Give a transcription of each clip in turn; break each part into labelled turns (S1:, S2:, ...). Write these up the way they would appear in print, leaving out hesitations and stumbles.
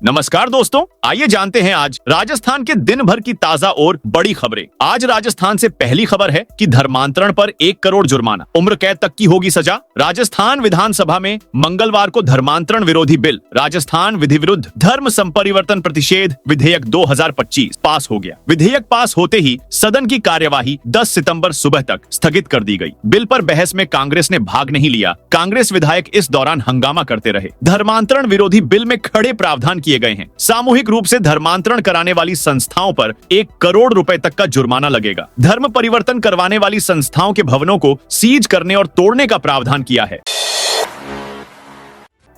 S1: नमस्कार दोस्तों, आइए जानते हैं आज राजस्थान के दिन भर की ताजा और बड़ी खबरें। आज राजस्थान से पहली खबर है कि धर्मांतरण पर 1 करोड़ जुर्माना, उम्र कैद तक की होगी सजा। राजस्थान विधानसभा में मंगलवार को धर्मांतरण विरोधी बिल राजस्थान विधि विरुद्ध धर्म संपरिवर्तन प्रतिषेध विधेयक 2025 पास हो गया। विधेयक पास होते ही सदन की कार्यवाही 10 सितंबर सुबह तक स्थगित कर दी गई। बिल पर बहस में कांग्रेस ने भाग नहीं लिया। कांग्रेस विधायक इस दौरान हंगामा करते रहे। धर्मांतरण विरोधी बिल में खड़े प्रावधान किए गए हैं। सामूहिक रूप से धर्मांतरण कराने वाली संस्थाओं पर 1 करोड़ रुपए तक का जुर्माना लगेगा। धर्म परिवर्तन करवाने वाली संस्थाओं के भवनों को सीज करने और तोड़ने का प्रावधान किया है।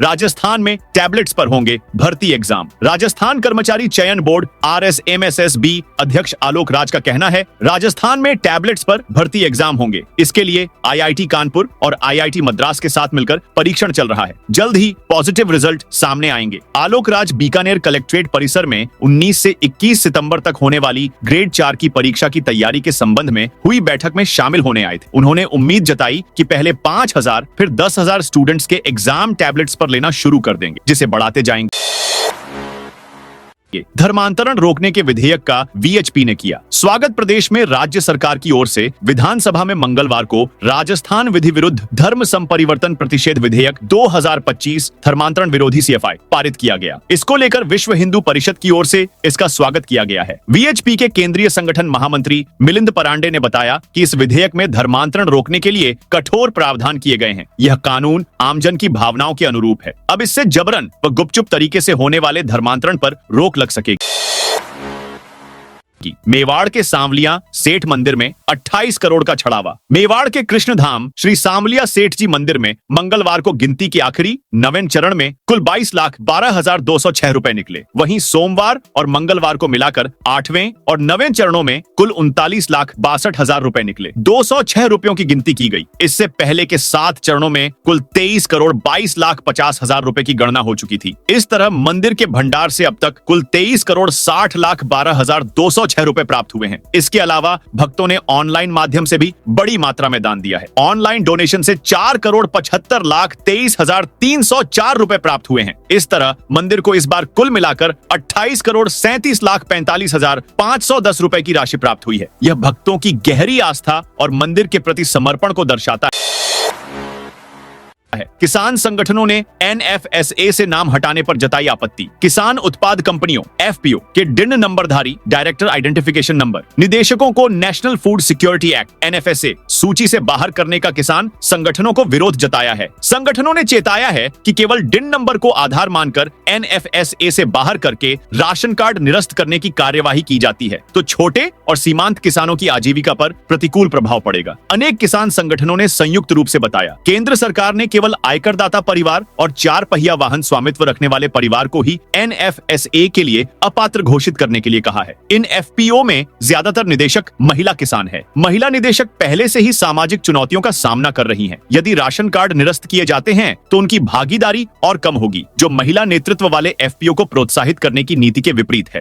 S1: राजस्थान में टैबलेट्स पर होंगे भर्ती एग्जाम। राजस्थान कर्मचारी चयन बोर्ड RSMSSB अध्यक्ष आलोक राज का कहना है, राजस्थान में टैबलेट्स पर भर्ती एग्जाम होंगे। इसके लिए IIT कानपुर और IIT मद्रास के साथ मिलकर परीक्षण चल रहा है। जल्द ही पॉजिटिव रिजल्ट सामने आएंगे। आलोक राज बीकानेर कलेक्ट्रेट परिसर में 19 से 21 सितंबर तक होने वाली ग्रेड 4 की परीक्षा की तैयारी के संबंध में हुई बैठक में शामिल होने आए थे। उन्होंने उम्मीद जताई कि पहले 5000 फिर 10,000 स्टूडेंट्स के एग्जाम टैबलेट्स पर लेना शुरू कर देंगे, जिसे बढ़ाते जाएंगे। धर्मांतरण रोकने के विधेयक का VHP ने किया स्वागत। प्रदेश में राज्य सरकार की ओर से विधानसभा में मंगलवार को राजस्थान विधि विरुद्ध धर्म संपरिवर्तन प्रतिषेध विधेयक 2025 धर्मांतरण विरोधी CFI पारित किया गया। इसको लेकर विश्व हिंदू परिषद की ओर से इसका स्वागत किया गया है। VHP के केंद्रीय संगठन महामंत्री मिलिंद परांडे ने बताया कि इस विधेयक में धर्मांतरण रोकने के लिए कठोर प्रावधान किए गए हैं। यह कानून आमजन की भावनाओं के अनुरूप है। अब इससे जबरन व गुपचुप तरीके से होने वाले धर्मांतरण पर रोक लग सकेगी। मेवाड़ के सांवलिया सेठ मंदिर में 28 करोड़ का छड़ावा। मेवाड़ के कृष्णधाम श्री सांवलिया सेठ जी मंदिर में मंगलवार को गिनती के आखिरी 9वें चरण में कुल 22,12,206 रुपए निकले। वहीं सोमवार और मंगलवार को मिलाकर 8वें और 9वें चरणों में कुल 39,62,000 रुपए निकले। 206 रुपयों की गिनती की गई। इससे पहले के 7 चरणों में कुल 23 करोड़ 22,50,000 रुपए की गणना हो चुकी थी। इस तरह मंदिर के भंडार से अब तक कुल 23 करोड़ 60,12,206 रुपए प्राप्त हुए हैं। इसके अलावा भक्तों ने ऑनलाइन माध्यम से भी बड़ी मात्रा में दान दिया है। ऑनलाइन डोनेशन से 4 करोड़ 75,23,304 रुपए प्राप्त हुए हैं। इस तरह मंदिर को इस बार कुल मिलाकर 28 करोड़ 37,45,510 रुपए की राशि प्राप्त हुई है। यह भक्तों की गहरी आस्था और मंदिर के प्रति समर्पण को दर्शाता है। किसान संगठनों ने NFSA से नाम हटाने पर जताई आपत्ति। किसान उत्पाद कंपनियों FPO के डिन नंबरधारी डायरेक्टर आइडेंटिफिकेशन नंबर निदेशकों को national food security act NFSA सूची से बाहर करने का किसान संगठनों को विरोध जताया है। संगठनों ने चेताया है कि केवल डिन नंबर को आधार मानकर NFSA से बाहर करके राशन कार्ड निरस्त करने की कार्यवाही की जाती है तो छोटे और सीमांत किसानों की आजीविका पर प्रतिकूल प्रभाव पड़ेगा। अनेक किसान संगठनों ने संयुक्त रूप से बताया, केंद्र सरकार ने केवल आयकरदाता परिवार और 4 पहिया वाहन स्वामित्व रखने वाले परिवार को ही NFSA के लिए अपात्र घोषित करने के लिए कहा है। इन FPO में ज्यादातर निदेशक महिला किसान है। महिला निदेशक पहले से ही सामाजिक चुनौतियों का सामना कर रही हैं। यदि राशन कार्ड निरस्त किए जाते हैं तो उनकी भागीदारी और कम होगी, जो महिला नेतृत्व वाले FPO को प्रोत्साहित करने की नीति के विपरीत है।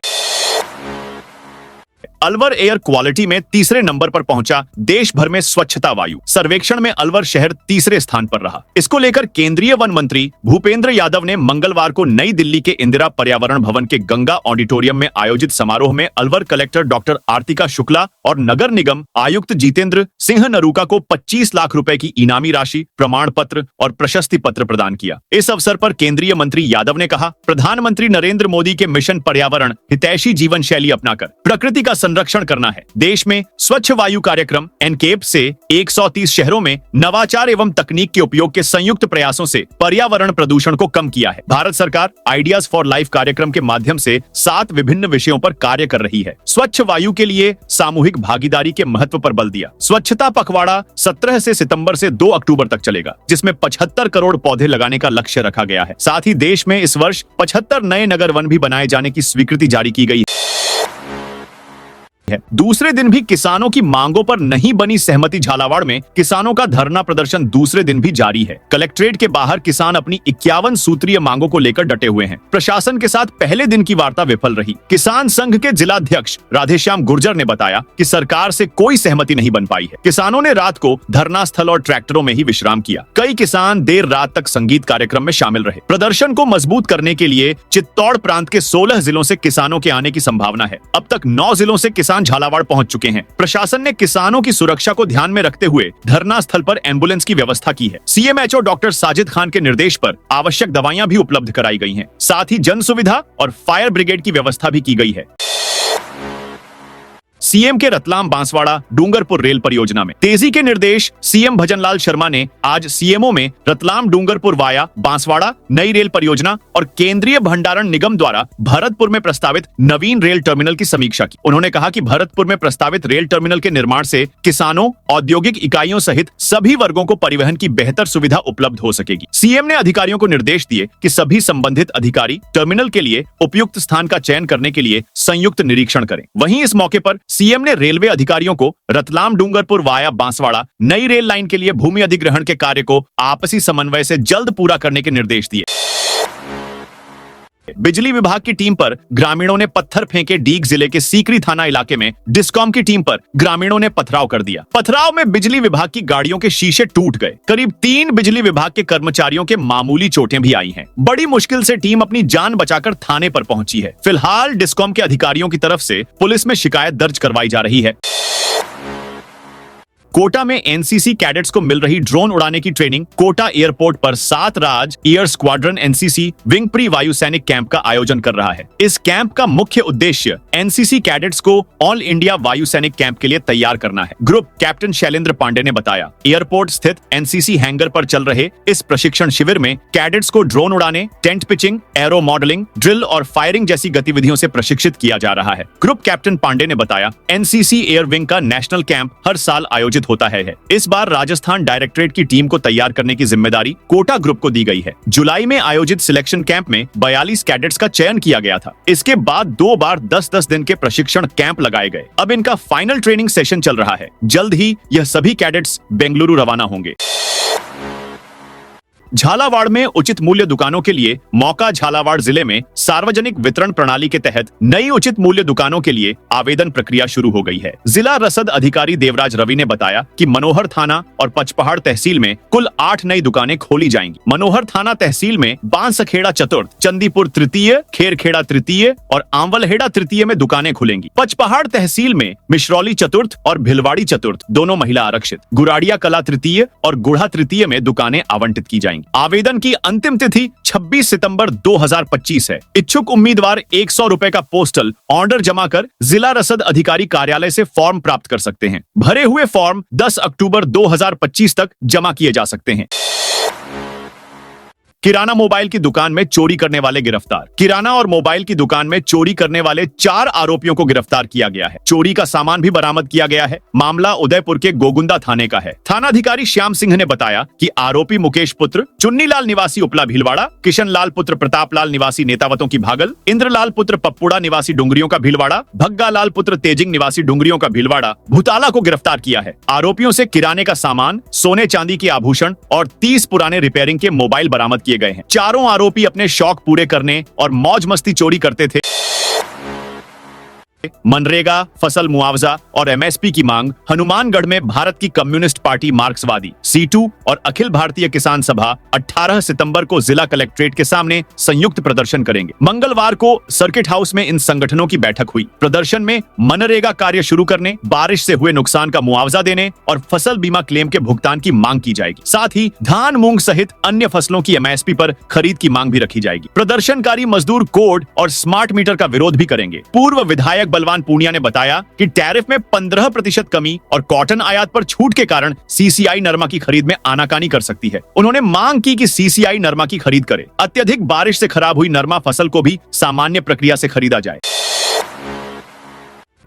S1: अलवर एयर क्वालिटी में तीसरे नंबर पर पहुंचा देश भर में स्वच्छता वायु सर्वेक्षण में अलवर शहर तीसरे स्थान पर रहा। इसको लेकर केंद्रीय वन मंत्री भूपेंद्र यादव ने मंगलवार को नई दिल्ली के इंदिरा पर्यावरण भवन के गंगा ऑडिटोरियम में आयोजित समारोह में अलवर कलेक्टर डॉक्टर आर्तिका शुक्ला और नगर निगम आयुक्त जितेंद्र सिंह नरूका को 25 लाख रुपए की इनामी राशि, प्रमाण पत्र और प्रशस्ति पत्र प्रदान किया। इस अवसर पर केंद्रीय मंत्री यादव ने कहा, प्रधानमंत्री नरेंद्र मोदी के मिशन पर्यावरण हितैषी जीवन शैली अपनाकर प्रकृति का संरक्षण करना है। देश में स्वच्छ वायु कार्यक्रम एनकेप से 130 शहरों में नवाचार एवं तकनीक के उपयोग के संयुक्त प्रयासों से पर्यावरण प्रदूषण को कम किया है। भारत सरकार आइडियाज फॉर लाइफ कार्यक्रम के माध्यम से 7 विभिन्न विषयों पर कार्य कर रही है। स्वच्छ वायु के लिए सामूहिक भागीदारी के महत्व पर बल दिया। स्वच्छता पखवाड़ा 17 से सितंबर से 2 अक्टूबर तक चलेगा, जिसमें 75 करोड़ पौधे लगाने का लक्ष्य रखा गया है। साथ ही देश में इस वर्ष 75 नए नगर वन भी बनाए जाने की स्वीकृति जारी की गई है। है। दूसरे दिन भी किसानों की मांगों पर नहीं बनी सहमति। झालावाड़ में किसानों का धरना प्रदर्शन दूसरे दिन भी जारी है। कलेक्ट्रेट के बाहर किसान अपनी 51 सूत्रीय मांगों को लेकर डटे हुए हैं। प्रशासन के साथ पहले दिन की वार्ता विफल रही। किसान संघ के जिलाध्यक्ष राधेश्याम गुर्जर ने बताया कि सरकार से कोई सहमति नहीं बन पाई है। किसानों ने रात को धरना स्थल और ट्रैक्टरों में ही विश्राम किया। कई किसान देर रात तक संगीत कार्यक्रम में शामिल रहे। प्रदर्शन को मजबूत करने के लिए चित्तौड़ प्रांत के 16 जिलों से किसानों के आने की संभावना है। अब तक 9 जिलों से किसान झालावाड़ पहुंच चुके हैं। प्रशासन ने किसानों की सुरक्षा को ध्यान में रखते हुए धरना स्थल पर एम्बुलेंस की व्यवस्था की है। सीएमएचओ डॉक्टर साजिद खान के निर्देश पर आवश्यक दवाइयां भी उपलब्ध कराई गई हैं। साथ ही जन सुविधा और फायर ब्रिगेड की व्यवस्था भी की गई है। सीएम के रतलाम बांसवाड़ा डूंगरपुर रेल परियोजना में तेजी के निर्देश। सीएम भजनलाल शर्मा ने आज सीएमओ में रतलाम डूंगरपुर वाया बांसवाड़ा नई रेल परियोजना और केंद्रीय भंडारण निगम द्वारा भरतपुर में प्रस्तावित नवीन रेल टर्मिनल की समीक्षा की। उन्होंने कहा कि भरतपुर में प्रस्तावित रेल टर्मिनल के निर्माण से किसानों, औद्योगिक इकाइयों सहित सभी वर्गों को परिवहन की बेहतर सुविधा उपलब्ध हो सकेगी। सीएम ने अधिकारियों को निर्देश दिए कि सभी संबंधित अधिकारी टर्मिनल के लिए उपयुक्त स्थान का चयन करने के लिए संयुक्त निरीक्षण करें। वहीं इस मौके पर सीएम ने रेलवे अधिकारियों को रतलाम डूंगरपुर वाया बांसवाड़ा नई रेल लाइन के लिए भूमि अधिग्रहण के कार्य को आपसी समन्वय से जल्द पूरा करने के निर्देश दिए। बिजली विभाग की टीम पर ग्रामीणों ने पत्थर फेंके। डीग जिले के सीकरी थाना इलाके में डिस्कॉम की टीम पर ग्रामीणों ने पथराव कर दिया। पथराव में बिजली विभाग की गाड़ियों के शीशे टूट गए। करीब 3 बिजली विभाग के कर्मचारियों के मामूली चोटें भी आई हैं। बड़ी मुश्किल से टीम अपनी जान बचाकर थाने पर पहुंची है। फिलहाल डिस्कॉम के अधिकारियों की तरफ से पुलिस में शिकायत दर्ज करवाई जा रही है। कोटा में एनसीसी कैडेट्स को मिल रही ड्रोन उड़ाने की ट्रेनिंग। कोटा एयरपोर्ट पर 7 Raj air squadron NCC wing pre वायु सैनिक कैंप का आयोजन कर रहा है। इस कैंप का मुख्य उद्देश्य एनसीसी कैडेट्स को ऑल इंडिया वायु सैनिक कैंप के लिए तैयार करना है। ग्रुप कैप्टन शैलेंद्र पांडे ने बताया। एयरपोर्ट स्थित एनसीसी हैंगर पर चल रहे इस प्रशिक्षण शिविर में कैडेट्स को ड्रोन उड़ाने, tent pitching, aero modelling, drill और फायरिंग जैसी गतिविधियों से प्रशिक्षित किया जा रहा है। ग्रुप कैप्टन पांडे ने बताया, एनसीसी एयर विंग का नेशनल कैंप हर साल आयोजित होता है। इस बार राजस्थान डायरेक्टरेट की टीम को तैयार करने की जिम्मेदारी कोटा ग्रुप को दी गई है। जुलाई में आयोजित सिलेक्शन कैंप में 42 कैडेट्स का चयन किया गया था। इसके बाद 2 बार 10-10 दिन के प्रशिक्षण कैंप लगाए गए। अब इनका फाइनल ट्रेनिंग सेशन चल रहा है। जल्द ही यह सभी कैडेट्स बेंगलुरु रवाना होंगे। झालावाड़ में उचित मूल्य दुकानों के लिए मौका। झालावाड़ जिले में सार्वजनिक वितरण प्रणाली के तहत नई उचित मूल्य दुकानों के लिए आवेदन प्रक्रिया शुरू हो गई है। जिला रसद अधिकारी देवराज रवि ने बताया कि मनोहर थाना और पचपहाड़ तहसील में कुल 8 नई दुकानें खोली जाएंगी। मनोहर थाना तहसील में बांसखेड़ा चतुर्थ, चंदीपुर तृतीय, खेरखेड़ा तृतीय और आंवलहेड़ा तृतीय में दुकानें खुलेंगी। पचपहाड़ तहसील में मिश्रौली चतुर्थ और भिलवाड़ी चतुर्थ दोनों महिला आरक्षित, गुराड़िया कला तृतीय और गुढ़ा तृतीय में दुकानें आवंटित की जाएंगी। आवेदन की अंतिम तिथि 26 सितंबर 2025 है। इच्छुक उम्मीदवार 100 रुपए का पोस्टल ऑर्डर जमा कर जिला रसद अधिकारी कार्यालय से फॉर्म प्राप्त कर सकते हैं। भरे हुए फॉर्म 10 अक्टूबर 2025 तक जमा किए जा सकते हैं। किराना मोबाइल की दुकान में चोरी करने वाले गिरफ्तार। किराना और मोबाइल की दुकान में चोरी करने वाले 4 आरोपियों को गिरफ्तार किया गया है। चोरी का सामान भी बरामद किया गया है। मामला उदयपुर के गोगुंदा थाने का है। थानाधिकारी श्याम सिंह ने बताया कि आरोपी मुकेश पुत्र चुन्नीलाल निवासी उपला भीलवाड़ा, किशन लाल पुत्र प्रताप लाल निवासी नेतावतों की भागल, इंद्रलाल पुत्र पप्पुड़ा निवासी डुंगरियों का भीलवाड़ा, भग्गा लाल पुत्र तेजिंग निवासी डुंगरियों का भीलवाड़ा भूताला को गिरफ्तार किया है। आरोपियों से किराने का सामान, सोने चांदी के आभूषण और 30 पुराने रिपेयरिंग के मोबाइल बरामद किए गए हैं। चारों आरोपी अपने शौक पूरे करने और मौज मस्ती चोरी करते थे। मनरेगा, फसल मुआवजा और एमएसपी की मांग। हनुमानगढ़ में भारत की कम्युनिस्ट पार्टी मार्क्सवादी, सीटू और अखिल भारतीय किसान सभा 18 सितंबर को जिला कलेक्ट्रेट के सामने संयुक्त प्रदर्शन करेंगे। मंगलवार को सर्किट हाउस में इन संगठनों की बैठक हुई। प्रदर्शन में मनरेगा कार्य शुरू करने, बारिश से हुए नुकसान का मुआवजा देने और फसल बीमा क्लेम के भुगतान की मांग की जाएगी। साथ ही धान, मूंग सहित अन्य फसलों की एमएसपी पर खरीद की मांग भी रखी जाएगी। प्रदर्शनकारी मजदूर कोड और स्मार्ट मीटर का विरोध भी करेंगे। पूर्व विधायक बलवान पूनिया ने बताया कि टैरिफ में 15% कमी और कॉटन आयात पर छूट के कारण सीसीआई नरमा की खरीद में आनाकानी कर सकती है। उन्होंने मांग की कि सीसीआई नरमा की खरीद करे। अत्यधिक बारिश से खराब हुई नरमा फसल को भी सामान्य प्रक्रिया से खरीदा जाए।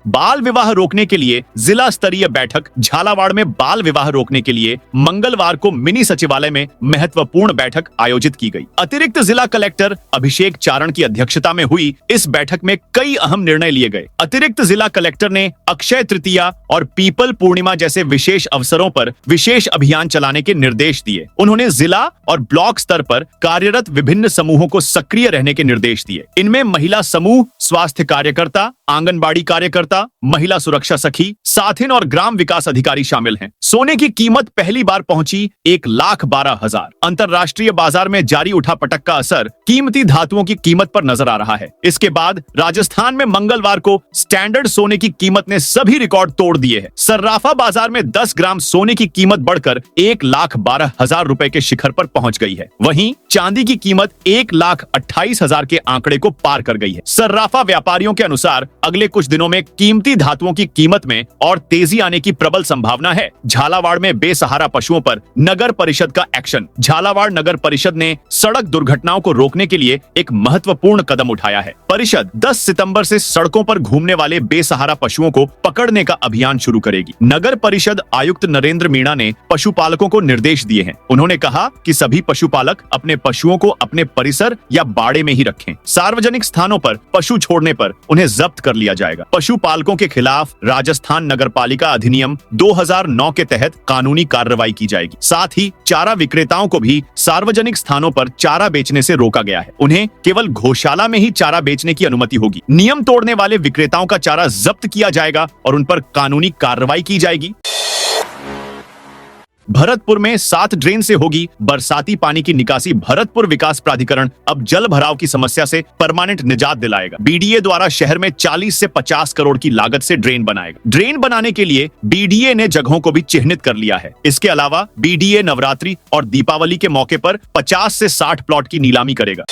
S1: बाल विवाह रोकने के लिए जिला स्तरीय बैठक। झालावाड़ में बाल विवाह रोकने के लिए मंगलवार को मिनी सचिवालय में महत्वपूर्ण बैठक आयोजित की गई। अतिरिक्त जिला कलेक्टर अभिषेक चारण की अध्यक्षता में हुई इस बैठक में कई अहम निर्णय लिए गए। अतिरिक्त जिला कलेक्टर ने अक्षय तृतीया और पीपल पूर्णिमा जैसे विशेष अवसरों पर विशेष अभियान चलाने के निर्देश दिए। उन्होंने जिला और ब्लॉक स्तर पर कार्यरत विभिन्न समूहों को सक्रिय रहने के निर्देश दिए। इनमें महिला समूह, स्वास्थ्य कार्यकर्ता, आंगनबाड़ी कार्यकर्ता, महिला सुरक्षा सखी, साथिन और ग्राम विकास अधिकारी शामिल हैं। सोने की कीमत पहली बार पहुंची 1,12,000। अंतरराष्ट्रीय बाजार में जारी उठापटक का असर कीमती धातुओं की कीमत पर नजर आ रहा है। इसके बाद राजस्थान में मंगलवार को स्टैंडर्ड सोने की कीमत ने सभी रिकॉर्ड तोड़ दिए हैं। सर्राफा बाजार में 10 ग्राम सोने की कीमत बढ़कर 1,12,000 रुपए के शिखर पर पहुंच गई है। वहीं चांदी की कीमत 1,28,000 के आंकड़े को पार कर गई है। सर्राफा व्यापारियों के अनुसार अगले कुछ दिनों में कीमती धातुओं की कीमत में और तेजी आने की प्रबल संभावना है। झालावाड़ में बेसहारा पशुओं पर नगर परिषद का एक्शन। झालावाड़ नगर परिषद ने सड़क दुर्घटनाओं को रोकने के लिए एक महत्वपूर्ण कदम उठाया है। परिषद 10 सितंबर से सड़कों पर घूमने वाले बेसहारा पशुओं को पकड़ने का अभियान शुरू करेगी। नगर परिषद आयुक्त नरेंद्र मीणा ने पशुपालकों को निर्देश दिए हैं। उन्होंने कहा कि सभी पशुपालक अपने पशुओं को अपने परिसर या बाड़े में ही रखें। सार्वजनिक स्थानों पर पशु छोड़ने पर उन्हें जब्त कर लिया जाएगा। पशुपालकों के खिलाफ राजस्थान नगरपालिका अधिनियम 2009 के तहत कानूनी कार्रवाई की जाएगी। साथ ही चारा विक्रेताओं को भी सार्वजनिक स्थानों पर चारा बेचने से रोका गया है। उन्हें केवल गौशाला में ही चारा बेचने की अनुमति होगी। नियम तोड़ने वाले विक्रेताओं का चारा जब्त किया जाएगा और उन पर कानूनी कार्रवाई की जाएगी। भरतपुर में 7 ड्रेन से होगी बरसाती पानी की निकासी। भरतपुर विकास प्राधिकरण अब जल भराव की समस्या से परमानेंट निजात दिलाएगा। बीडीए द्वारा शहर में 40 से 50 करोड़ की लागत से ड्रेन बनाएगा। ड्रेन बनाने के लिए बीडीए ने जगहों को भी चिन्हित कर लिया है। इसके अलावा बीडीए नवरात्रि और दीपावली के मौके पर 50 से 60 प्लॉट की नीलामी करेगा।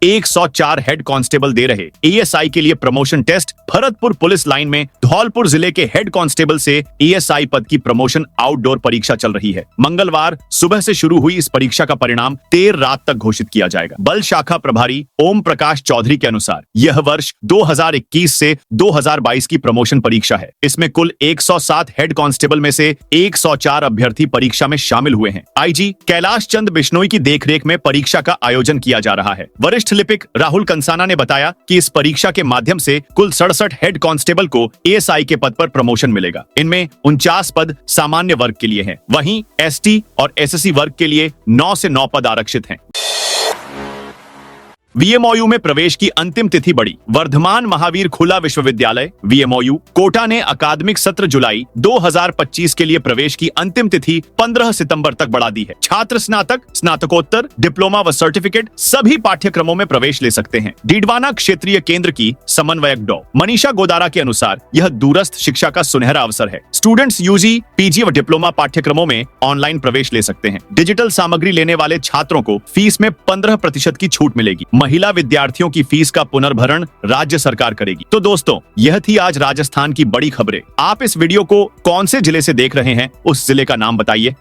S1: 104 हेड कांस्टेबल दे रहे एएसआई के लिए promotion test. Bharatpur police line में धौलपुर जिले के हेड कांस्टेबल से एएसआई पद की प्रमोशन आउटडोर परीक्षा चल रही है। मंगलवार सुबह से शुरू हुई इस परीक्षा का परिणाम देर रात तक घोषित किया जाएगा। बल शाखा प्रभारी ओम प्रकाश चौधरी के अनुसार यह वर्ष 2021 से 2022 की प्रमोशन परीक्षा है। इसमें कुल 107 हेड कांस्टेबल में से 104 अभ्यर्थी परीक्षा में शामिल हुए हैं। आईजी कैलाश चंद बिश्नोई की देखरेख में परीक्षा का आयोजन किया जा रहा है। वरिष्ठ लिपिक राहुल कंसाना ने बताया कि इस परीक्षा के माध्यम से कुल 67 हेड कांस्टेबल को एएसआई के पद पर प्रमोशन मिलेगा। इनमें 49 पद सामान्य वर्ग के लिए हैं। वहीं एसटी और एसएससी वर्ग के लिए 9 से 9 पद आरक्षित हैं। वीएमओयू में प्रवेश की अंतिम तिथि बढ़ी। वर्धमान महावीर खुला विश्वविद्यालय वीएमओयू कोटा ने अकादमिक सत्र जुलाई 2025 के लिए प्रवेश की अंतिम तिथि 15 सितंबर तक बढ़ा दी है। छात्र स्नातक, स्नातकोत्तर, डिप्लोमा व सर्टिफिकेट सभी पाठ्यक्रमों में प्रवेश ले सकते हैं। डीडवाना क्षेत्रीय केंद्र की समन्वयक डॉ मनीषा गोदारा के अनुसार यह दूरस्थ शिक्षा का सुनहरा अवसर है। स्टूडेंट्स यूजी, पीजी व डिप्लोमा पाठ्यक्रमों में ऑनलाइन प्रवेश ले सकते हैं। डिजिटल सामग्री लेने वाले छात्रों को फीस में 15% की छूट मिलेगी। महिला विद्यार्थियों की फीस का पुनर्भरण राज्य सरकार करेगी। तो दोस्तों, यह थी आज राजस्थान की बड़ी खबरें। आप इस वीडियो को कौन से जिले से देख रहे हैं, उस जिले का नाम बताइए।